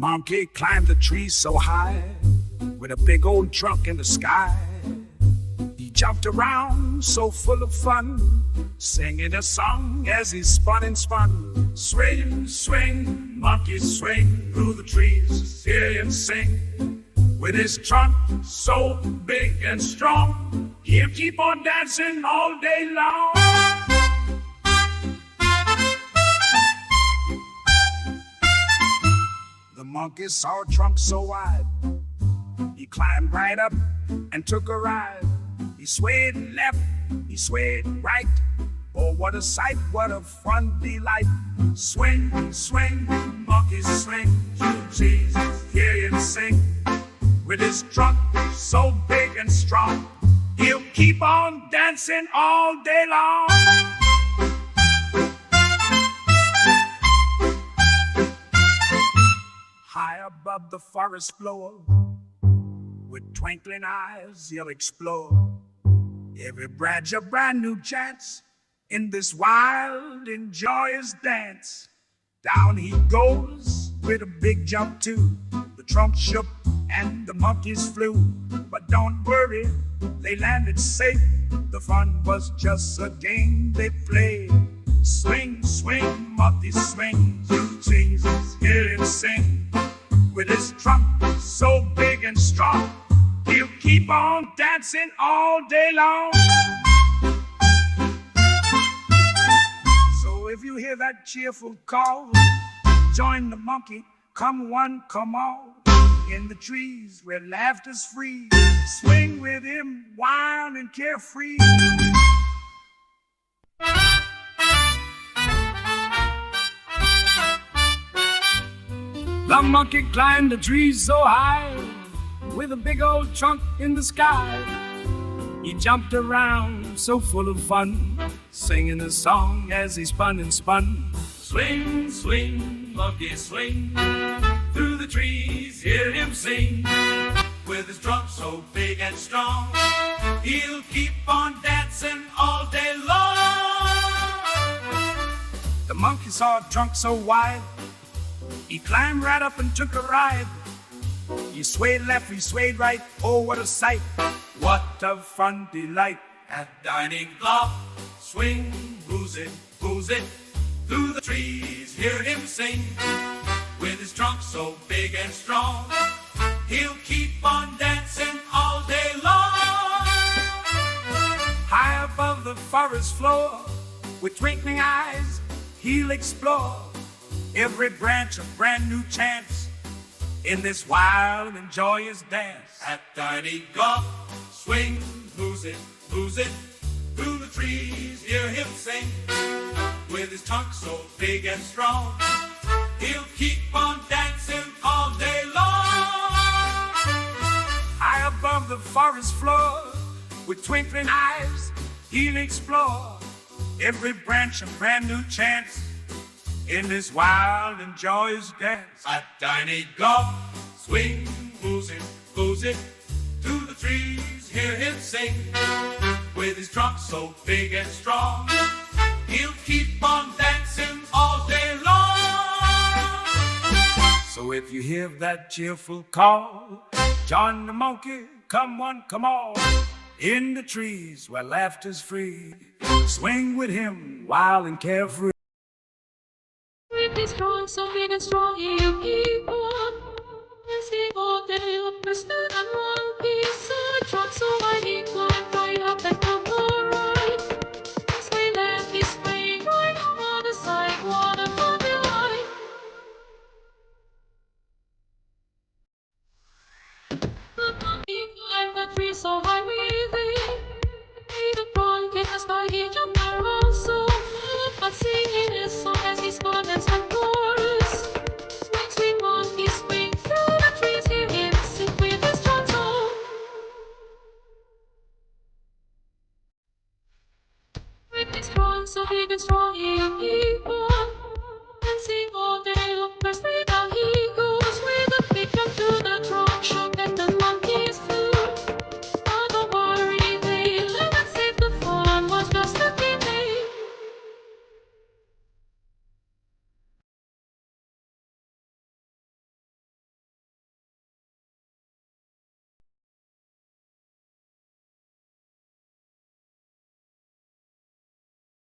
monkey climbed a tree so high, with a big old trunk in the sky. He jumped around so full of fun, singing a song as he spun and spun. Swing, swing, monkey swing through the trees, hear him sing. With his trunk so big and strong, he'll keep on dancing all day long. The monkey saw a trunk so wide, he climbed right up and took a ride. He swayed left, he swayed right. Oh, what a sight, what a fun delight. Swing, swing, monkey swing through the trees, hear him sing. With his trunk so big and strong, he'll keep on dancing all day long. High above the forest floor, with twinkling eyes he'll explore. Every branch a brand new chance in this wild and joyous dance. Down he goes with a big jump too. The trunk shook and the monkeys flew. But don't worry, they landed safe. The fun was just a game they played. Swing, swing, monkey swing through the trees, hear him sing. With his trunk so big and strong, he'll keep on dancing all day long. So if you hear that cheerful call, join the monkey, come one, come all. In the trees where laughter's free, swing with him, wild and carefree. The monkey climbed a tree so high, with a big old trunk in the sky. He jumped around so full of fun, singing a song as he spun and spun. Swing, swing, monkey swing through the trees, hear him sing. With his trunk so big and strong, he'll keep on dancing all day long. The monkey saw a trunk so wide, he climbed right up and took a ride. He swayed left, he swayed right, oh what a sight. What a fun delight. At dining block, swing, booze it, through the trees, hear him sing. With his trunk so big and strong, he'll keep on dancing all day long. High above the forest floor, with twinkling eyes, he'll explore. Every branch a brand new chance in this wild and joyous dance. At tiny golf, swing, booze it, through the trees, hear him sing. With his trunk so big and strong, he'll keep on dancing all day long. High above the forest floor, with twinkling eyes, he'll explore. Every branch a brand new chance in this wild and joyous dance. At tiny golf, swing, booze it, through the trees, hear him sing. With his trunk so big and strong, he'll keep on dancing all day long. So if you hear that cheerful call, join the monkey, come one, come all. In the trees where laughter's free, swing with him, wild and carefree. With his trunk so big and strong, he'll keep on dancing all day long. Stood on one piece of trunk so wide, he climbed right up and down the right. Sway left, he swayed right on the side. What a fun delight. The monkey climbed the tree so high with it. The trunk in the sky, he jumped around so far, but singing his song as he spun and sang chorus. Swing, swing, monkey, swing through the trees, hear him sing with his trunk so. With his trunk so big and strong, he'll keep